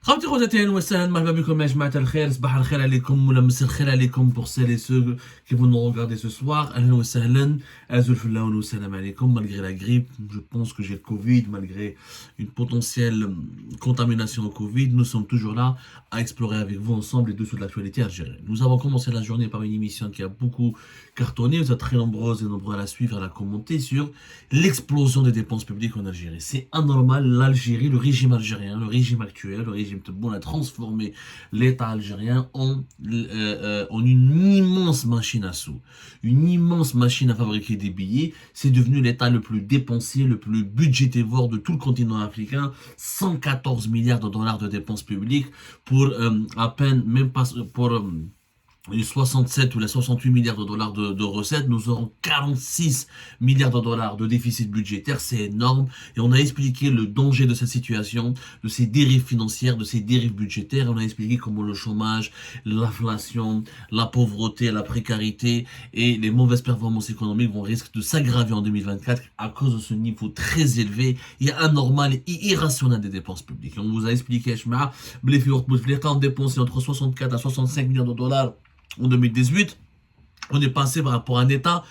خاوتي خواتي اهلا وسهلا مرحبا بكم يا جماعه الخير صباح الخير عليكم ولا مساء الخير عليكم pour celles et ceux qui vont nous regarder ce soir. اهلا وسهلا ازول في اللون والسلام عليكم. Malgré la grippe, je pense que j'ai le Covid, malgré une potentielle contamination au Covid, nous sommes toujours là à explorer avec vous ensemble les dessous de l'actualité algérienne. Nous avons commencé la journée par une émission qui a beaucoup cartonné, vous êtes très nombreuses et nombreux à la suivre et à la commenter sur l'explosion des dépenses publiques en Algérie. C'est anormal, l'Algérie, le régime algérien, le régime actuel, le régime Tebboune a transformé l'État algérien en une immense machine à sous, une immense machine à fabriquer des billets. C'est devenu l'État le plus dépensier, le plus budgétivore de tout le continent africain. 114 milliards de dollars de dépenses publiques pour à peine, même pas pour les 67 ou les 68 milliards de dollars de recettes, nous aurons 46 milliards de dollars de déficit budgétaire, c'est énorme. Et on a expliqué le danger de cette situation, de ces dérives financières, de ces dérives budgétaires. On a expliqué comment le chômage, l'inflation, la pauvreté, la précarité et les mauvaises performances économiques vont risquer de s'aggraver en 2024 à cause de ce niveau très élevé et anormal et irrationnel des dépenses publiques. Et on vous a expliqué, l'État a dépensé entre 64 à 65 milliards de dollars en 2018, on est passé par rapport à un État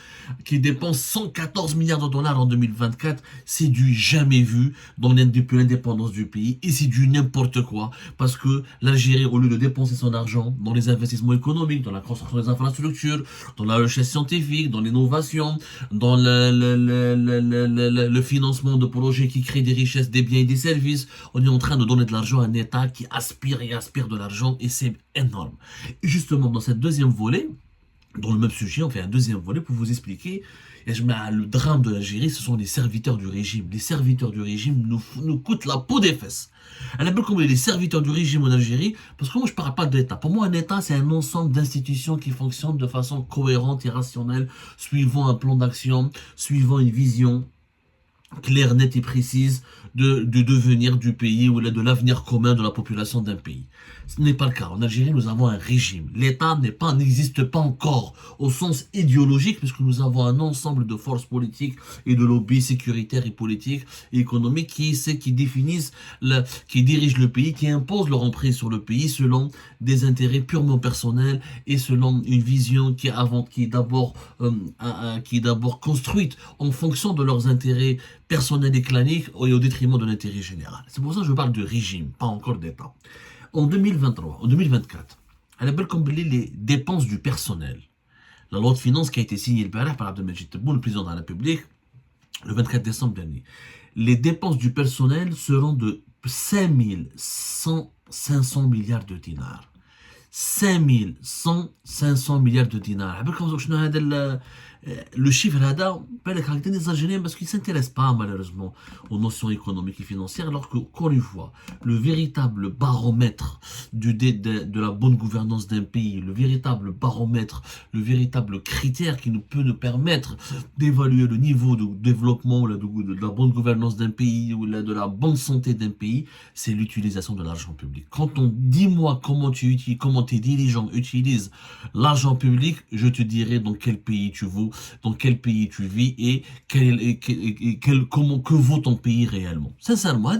qui dépense 114 milliards de dollars en 2024. C'est du jamais vu depuis l'indépendance du pays. Et c'est du n'importe quoi. Parce que l'Algérie, au lieu de dépenser son argent dans les investissements économiques, dans la construction des infrastructures, dans la recherche scientifique, dans l'innovation, dans le financement de projets qui créent des richesses, des biens et des services, on est en train de donner de l'argent à un État qui aspire et aspire de l'argent. Et c'est énorme. Et justement, dans cette deuxième volet, dans le même sujet, on fait un deuxième volet pour vous expliquer le drame de l'Algérie, ce sont les serviteurs du régime. Les serviteurs du régime nous coûtent la peau des fesses. Elle appelle comme les serviteurs du régime en Algérie, parce que moi je ne parle pas d'État. Pour moi, un État, c'est un ensemble d'institutions qui fonctionnent de façon cohérente et rationnelle, suivant un plan d'action, suivant une vision claire, nette et précise du devenir du pays ou de l'avenir commun de la population d'un pays. Ce n'est pas le cas. En Algérie, nous avons un régime. L'État n'existe pas encore au sens idéologique, puisque nous avons un ensemble de forces politiques et de lobbies sécuritaires et politiques et économiques qui définissent, qui dirigent le pays, qui imposent leur emprise sur le pays selon des intérêts purement personnels et selon une vision qui est d'abord construite en fonction de leurs intérêts personnels et claniques et au détriment de l'intérêt général. C'est pour ça que je parle de régime, pas encore d'État. En 2023, en 2024, elle appelle comme les dépenses du personnel. La loi de finances qui a été signée par Abdelmajid Tebboune, le président de la République, le 24 décembre dernier. Les dépenses du personnel seront de 500 milliards de dinars. 500 milliards de dinars. Le chiffre là peut le caractère des Algériens parce qu'ils ne s'intéressent pas malheureusement aux notions économiques et financières, alors que, encore une fois, le véritable baromètre de la bonne gouvernance d'un pays, le véritable baromètre, le véritable critère qui peut nous permettre d'évaluer le niveau de développement, de la bonne gouvernance d'un pays ou de la bonne santé d'un pays, c'est l'utilisation de l'argent public. Quand on dit moi comment tes dirigeants utilisent l'argent public, je te dirai dans quel pays tu veux, dans quel pays tu vis et que vaut ton pays réellement. Sincèrement,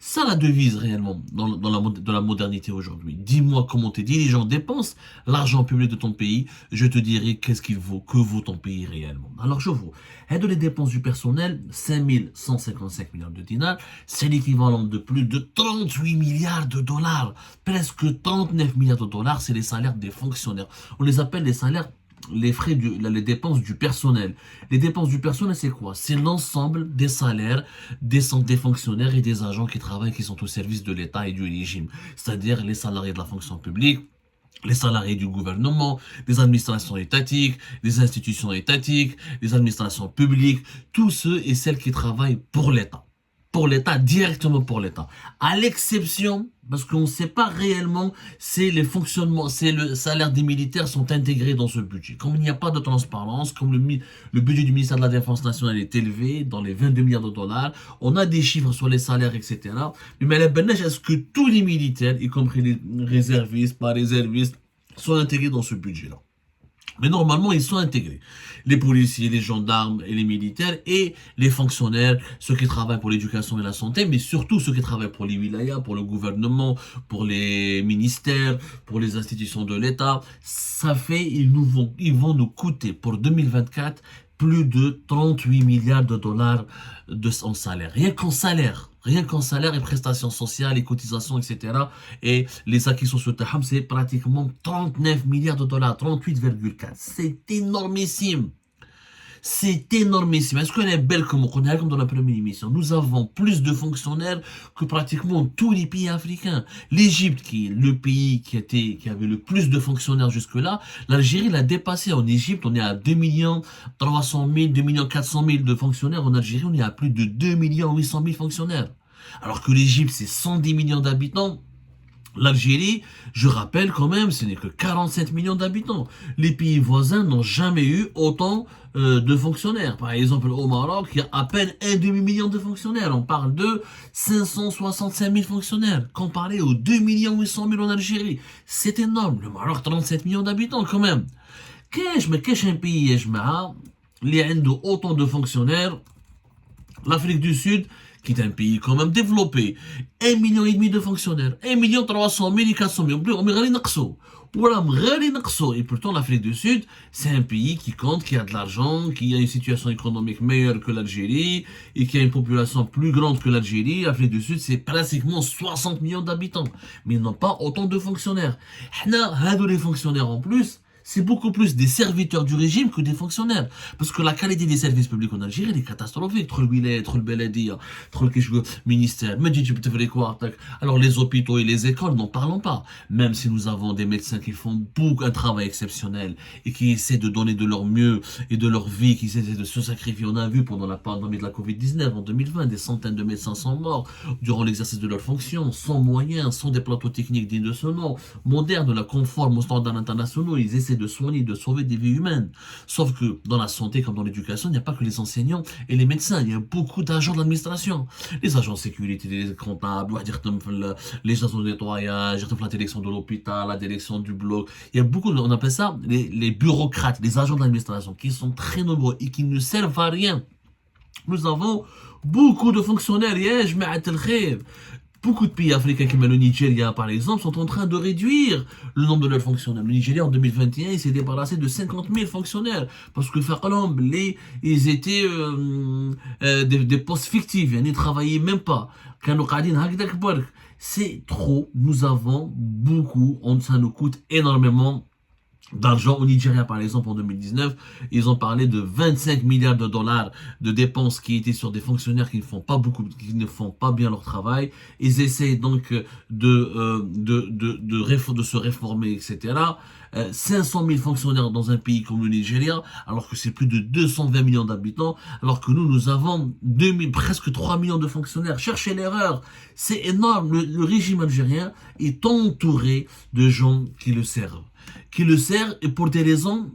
ça la devise réellement dans la modernité aujourd'hui. Dis-moi comment tes dirigeants dépensent l'argent public de ton pays, je te dirai qu'est-ce qu'il vaut, que vaut ton pays réellement. Alors je vous, aide les dépenses du personnel, 5155 milliards de dinars, c'est l'équivalent de plus de 38 milliards de dollars, presque 39 milliards de dollars, c'est les salaires des fonctionnaires. On les appelle les salaires, les dépenses du personnel. Les dépenses du personnel, c'est quoi? C'est l'ensemble des salaires des fonctionnaires et des agents qui travaillent, qui sont au service de l'État et du régime. C'est-à-dire les salariés de la fonction publique, les salariés du gouvernement, des administrations étatiques, des institutions étatiques, des administrations publiques, tous ceux et celles qui travaillent pour l'État. Pour l'État, directement pour l'État. À l'exception, parce qu'on ne sait pas réellement si les fonctionnements, si le salaire des militaires sont intégrés dans ce budget. Comme il n'y a pas de transparence, comme le budget du ministère de la Défense nationale est élevé, dans les 22 milliards de dollars, on a des chiffres sur les salaires, etc. Mais est-ce que tous les militaires, y compris les réservistes, pas réservistes, sont intégrés dans ce budget-là? Mais normalement, ils sont intégrés. Les policiers, les gendarmes et les militaires et les fonctionnaires, ceux qui travaillent pour l'éducation et la santé, mais surtout ceux qui travaillent pour les wilayas, pour le gouvernement, pour les ministères, pour les institutions de l'État. Ça fait, ils vont nous coûter pour 2024 plus de 38 milliards de dollars en salaire. Rien qu'en salaire et prestations sociales et cotisations, etc. Et les acquis sociaux, c'est pratiquement 39 milliards de dollars, 38,4. C'est énormissime. C'est énormissime. Est-ce qu'on est belle comme on est comme dans la première émission? Nous avons plus de fonctionnaires que pratiquement tous les pays africains. L'Égypte, qui est le pays qui avait le plus de fonctionnaires jusque-là, l'Algérie l'a dépassé. En Égypte, on est à 2 300 000, 2 400 000 de fonctionnaires. En Algérie, on est à plus de 2 800 000 fonctionnaires. Alors que l'Égypte, c'est 110 millions d'habitants. L'Algérie, je rappelle quand même, ce n'est que 47 millions d'habitants. Les pays voisins n'ont jamais eu autant de fonctionnaires. Par exemple, au Maroc, il y a à peine un demi-million de fonctionnaires. On parle de 565 000 fonctionnaires, comparé aux 2 800 000 en Algérie. C'est énorme. Le Maroc, 37 millions d'habitants quand même. Qu'est-ce un pays, qui a autant de fonctionnaires? L'Afrique du Sud, qui est un pays quand même développé, 1,5 million de fonctionnaires, 1 300 000 et 400 000, on et pourtant l'Afrique du Sud, c'est un pays qui compte, qui a de l'argent, qui a une situation économique meilleure que l'Algérie, et qui a une population plus grande que l'Algérie. L'Afrique du Sud, c'est pratiquement 60 millions d'habitants, mais ils n'ont pas autant de fonctionnaires. Les fonctionnaires en plus, c'est beaucoup plus des serviteurs du régime que des fonctionnaires. Parce que la qualité des services publics en Algérie, elle est catastrophique. Trop le wilaya, trop le beladia, trop le ministère. Alors les hôpitaux et les écoles, n'en parlons pas. Même si nous avons des médecins qui font un travail exceptionnel et qui essaient de donner de leur mieux et de leur vie, qui essaient de se sacrifier. On a vu pendant la pandémie de la Covid-19 en 2020, des centaines de médecins sont morts durant l'exercice de leurs fonctions, sans moyens, sans des plateaux techniques dignes de ce nom, modernes, la conforme aux standards internationaux. Ils essaient de soigner, de sauver des vies humaines. Sauf que dans la santé comme dans l'éducation, il n'y a pas que les enseignants et les médecins. Il y a beaucoup d'agents de l'administration. Les agents de sécurité, les comptables, les agents de nettoyage, la direction de l'hôpital, la direction du bloc. Il y a beaucoup, on appelle ça les bureaucrates, les agents de l'administration qui sont très nombreux et qui ne servent à rien. Nous avons beaucoup de fonctionnaires. Beaucoup de pays africains comme le Nigeria par exemple sont en train de réduire le nombre de leurs fonctionnaires. Le Nigeria en 2021 il s'est débarrassé de 50 000 fonctionnaires parce que ils étaient des postes fictifs, ils ne travaillaient même pas. C'est trop, nous avons beaucoup, ça nous coûte énormément d'argent. Au Nigeria, par exemple, en 2019, ils ont parlé de 25 milliards de dollars de dépenses qui étaient sur des fonctionnaires qui ne font pas bien leur travail. Ils essaient donc de se réformer, etc. 500 000 fonctionnaires dans un pays comme le Nigeria, alors que c'est plus de 220 millions d'habitants, alors que nous avons presque 3 millions de fonctionnaires. Cherchez l'erreur. C'est énorme. Le régime algérien est entouré de gens qui le servent. Et pour des raisons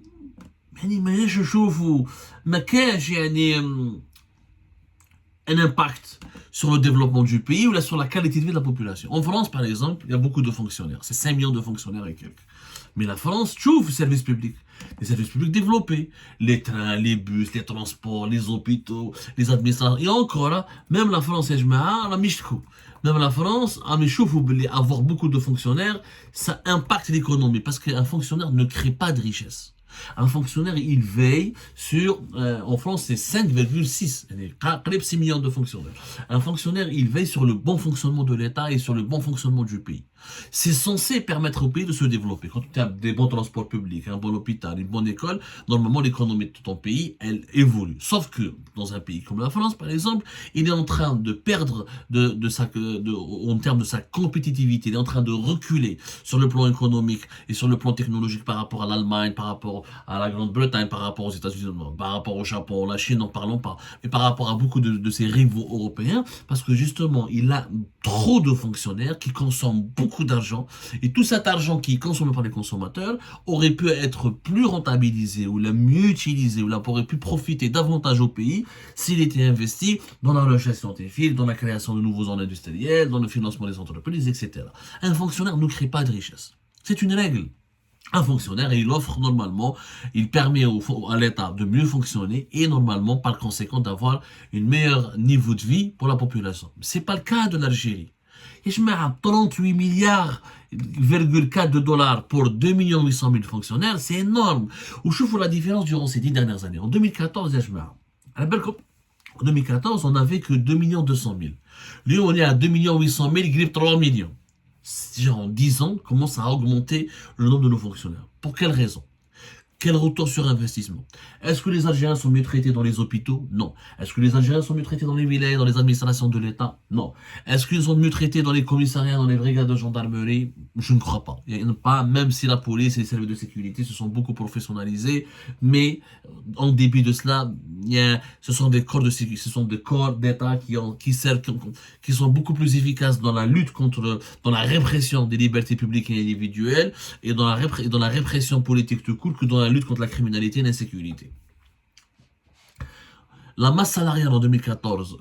un impact sur le développement du pays ou sur la qualité de vie de la population. En France, par exemple, il y a beaucoup de fonctionnaires. C'est 5 millions de fonctionnaires et quelques. Mais la France, les services publics. Les services publics développés. Les trains, les bus, les transports, les hôpitaux, les administrations. Et encore là, même la France, même la France, avoir beaucoup de fonctionnaires, ça impacte l'économie. Parce qu'un fonctionnaire ne crée pas de richesse. Un fonctionnaire, il veille sur, en France, c'est 5,6, 6 millions de fonctionnaires. Un fonctionnaire, il veille sur le bon fonctionnement de l'État et sur le bon fonctionnement du pays. C'est censé permettre au pays de se développer. Quand tu as des bons transports publics, un bon hôpital, une bonne école, normalement, l'économie de ton pays, elle évolue. Sauf que, dans un pays comme la France, par exemple, il est en train de perdre en termes de sa compétitivité. Il est en train de reculer sur le plan économique et sur le plan technologique par rapport à l'Allemagne, par rapport à la Grande-Bretagne, par rapport aux États-Unis, par rapport au Japon, la Chine, n'en parlons pas, mais par rapport à beaucoup de ses rivaux européens, parce que justement, il a trop de fonctionnaires qui consomment beaucoup d'argent, et tout cet argent qui est consommé par les consommateurs aurait pu être plus rentabilisé, ou mieux utilisé, ou aurait pu profiter davantage au pays s'il était investi dans la recherche scientifique, dans la création de nouveaux zones industrielles, dans le financement des entreprises, etc. Un fonctionnaire ne crée pas de richesse. C'est une règle. un fonctionnaire et il offre normalement, il permet à l'État de mieux fonctionner et normalement par conséquent d'avoir un meilleur niveau de vie pour la population. C'est pas le cas de l'Algérie. Et je mets à 38 milliards,4 de dollars pour 2 800 000 fonctionnaires, c'est énorme. Ou je vois la différence durant ces 10 dernières années. En 2014, je mets en 2014, on n'avait que 2 200 000. Lui, on est à 2 800 000, grippe 3 millions. En 10 ans, commence à augmenter le nombre de nos fonctionnaires. Pour quelle raison? Quel retour sur investissement? Est-ce que les Algériens sont mieux traités dans les hôpitaux? Non. Est-ce que les Algériens sont mieux traités dans les villages, dans les administrations de l'État? Non. Est-ce qu'ils sont mieux traités dans les commissariats, dans les brigades de gendarmerie? Je ne crois pas. Il n'y en a pas, même si la police et les services de sécurité se sont beaucoup professionnalisés, mais en dépit de cela, ce sont des corps de sécurité, ce sont des corps d'État qui sont beaucoup plus efficaces dans la lutte dans la répression des libertés publiques et individuelles et dans la répression politique tout court que dans la lutte contre la criminalité et l'insécurité. La masse salariale en 2014,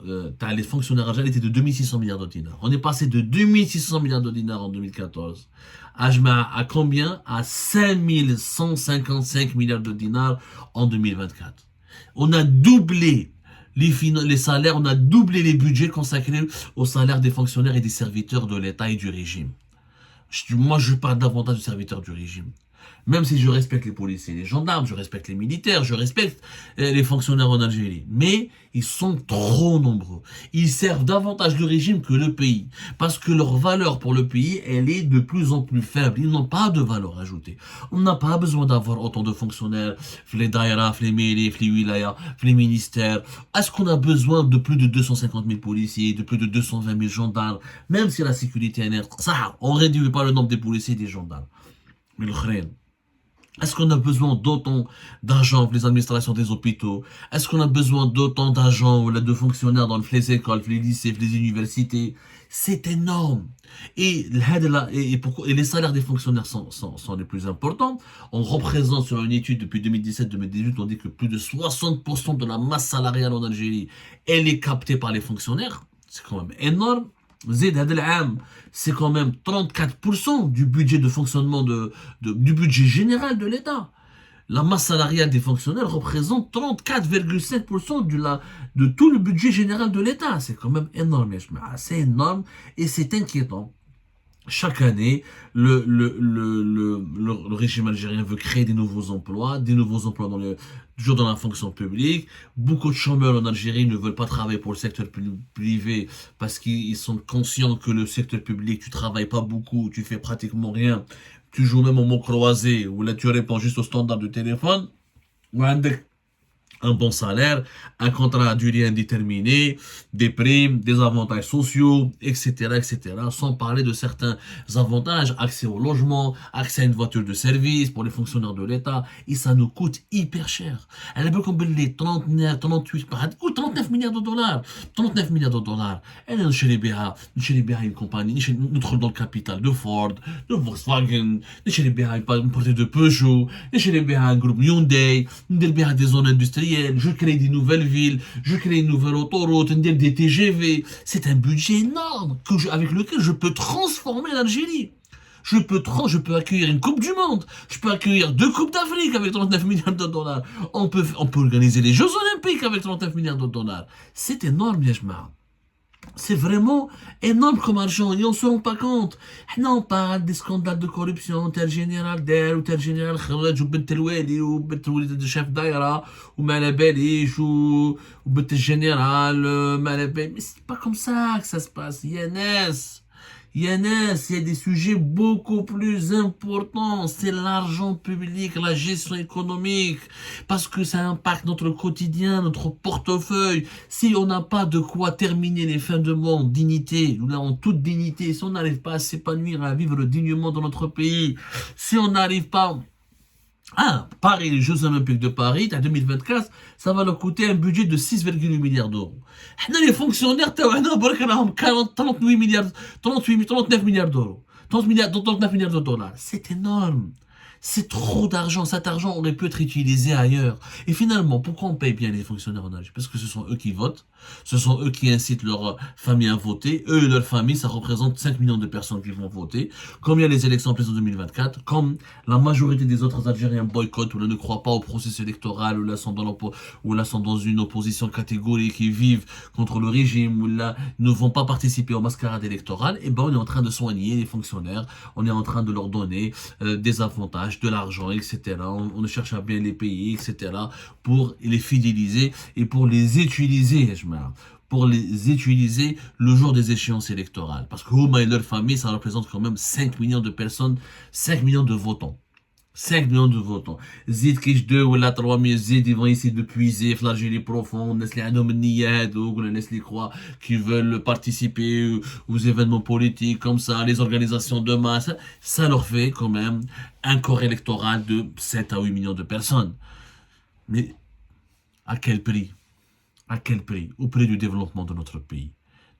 les fonctionnaires algériens était de 2600 milliards de dinars. On est passé de 2600 milliards de dinars en 2014 à combien? À 5155 milliards de dinars en 2024. On a doublé les salaires, on a doublé les budgets consacrés aux salaires des fonctionnaires et des serviteurs de l'État et du régime. Moi, je parle davantage de serviteurs du régime. Même si je respecte les policiers et les gendarmes, je respecte les militaires, je respecte les fonctionnaires en Algérie. Mais ils sont trop nombreux. Ils servent davantage le régime que le pays. Parce que leur valeur pour le pays, elle est de plus en plus faible. Ils n'ont pas de valeur ajoutée. On n'a pas besoin d'avoir autant de fonctionnaires, les daïras, les mairies, les wilayas, les ministères. Est-ce qu'on a besoin de plus de 250 000 policiers, de plus de 220 000 gendarmes? Même si la sécurité est nette, ça, on réduit pas le nombre des policiers et des gendarmes. Mais le khren, est-ce qu'on a besoin d'autant d'agents pour les administrations des hôpitaux? Est-ce qu'on a besoin d'autant d'agents ou de fonctionnaires dans les écoles, les lycées, les universités? C'est énorme. Et les salaires des fonctionnaires sont les plus importants. On représente sur une étude depuis 2017-2018, on dit que plus de 60% de la masse salariale en Algérie, elle est captée par les fonctionnaires. C'est quand même énorme. C'est quand même 34% du budget de fonctionnement du budget général de l'État. La masse salariale des fonctionnaires représente 34,5% de tout le budget général de l'État. C'est quand même énorme, c'est énorme et c'est inquiétant. Chaque année, le régime algérien veut créer des nouveaux emplois toujours dans la fonction publique. Beaucoup de chômeurs en Algérie ne veulent pas travailler pour le secteur privé parce qu'ils sont conscients que le secteur public, tu travailles pas beaucoup, tu fais pratiquement rien. Tu joues même au mot croisé, où là tu réponds juste au standard de téléphone. Un bon salaire, un contrat à durée indéterminée, des primes, des avantages sociaux, etc., etc. Sans parler de certains avantages, accès au logement, accès à une voiture de service pour les fonctionnaires de l'État, et ça nous coûte hyper cher. Elle a beaucoup les 39, 38, ou 39 milliards de dollars. 39 milliards de dollars. Elle est chez les BA, une compagnie, nous dans le capital de Ford, de Volkswagen, chez les BA, une portée de Peugeot, chez les BA, un groupe Hyundai, des BA des zones industrielles. Je crée des nouvelles villes, je crée une nouvelle autoroute, des TGV. C'est un budget énorme avec lequel je peux transformer l'Algérie. Je peux accueillir une Coupe du Monde. Je peux accueillir 2 Coupes d'Afrique avec 39 milliards de dollars. On peut organiser les Jeux Olympiques avec 39 milliards de dollars. C'est énorme, Yachma. C'est vraiment énorme comme argent et on ne se rend pas compte. On parle des scandales de corruption, tel général Der ou tel général Kharaj ou bint el-Wali ou bint el chef daïra ou Malabalish ou bint el général Malabalish. Mais c'est pas comme ça que ça se passe. Il y a des sujets beaucoup plus importants. C'est l'argent public, la gestion économique. Parce que ça impacte notre quotidien, notre portefeuille. Si on n'a pas de quoi terminer les fins de mois en dignité, nous en toute dignité, si on n'arrive pas à s'épanouir, à vivre dignement dans notre pays, si on n'arrive pas... Paris, les Jeux Olympiques de Paris, en 2024, ça va leur coûter un budget de 6,8 milliards d'euros. Les fonctionnaires, 39 milliards d'euros. 39 milliards de dollars. C'est énorme. C'est trop d'argent. Cet argent aurait pu être utilisé ailleurs. Et finalement, pourquoi on paye bien les fonctionnaires en Algérie? Parce que ce sont eux qui votent. Ce sont eux qui incitent leur famille à voter. Eux et leur famille, ça représente 5 millions de personnes qui vont voter. Comme il y a les élections présidentielles 2024, comme la majorité des autres Algériens boycottent ou ne croient pas au processus électoral, ou là sont dans une opposition catégorique, qui vivent contre le régime, ou là ne vont pas participer aux mascarades électorales, et ben on est en train de soigner les fonctionnaires, on est en train de leur donner des avantages, de l'argent, etc. On cherche à bien les payer, etc. pour les fidéliser et pour les utiliser, pour les utiliser le jour des échéances électorales. Parce que Houma et leur famille, ça représente quand même 5 millions de personnes, 5 millions de votants. 5 millions de votants. Zid Kish 2 ou la 3000 Zid, ils vont essayer de puiser dans l'Algérie profonde, les عندهم النية هذوك, les croient qui veulent participer aux événements politiques comme ça, les organisations de masse, ça leur fait quand même un corps électoral de 7 à 8 millions de personnes. Mais à quel prix? À quel prix? Au prix du développement de notre pays.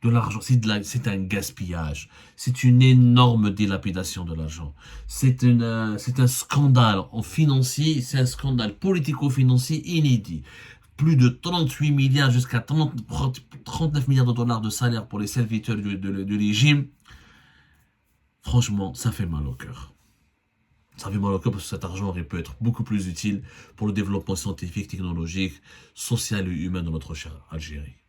De l'argent, c'est un gaspillage. C'est une énorme dilapidation de l'argent. C'est un scandale en financier, c'est un scandale politico-financier inédit. Plus de 38 milliards jusqu'à 39 milliards de dollars de salaire pour les serviteurs du régime. Franchement, ça fait mal au cœur. Ça fait mal au cœur parce que cet argent aurait pu être beaucoup plus utile pour le développement scientifique, technologique, social et humain de notre chère Algérie.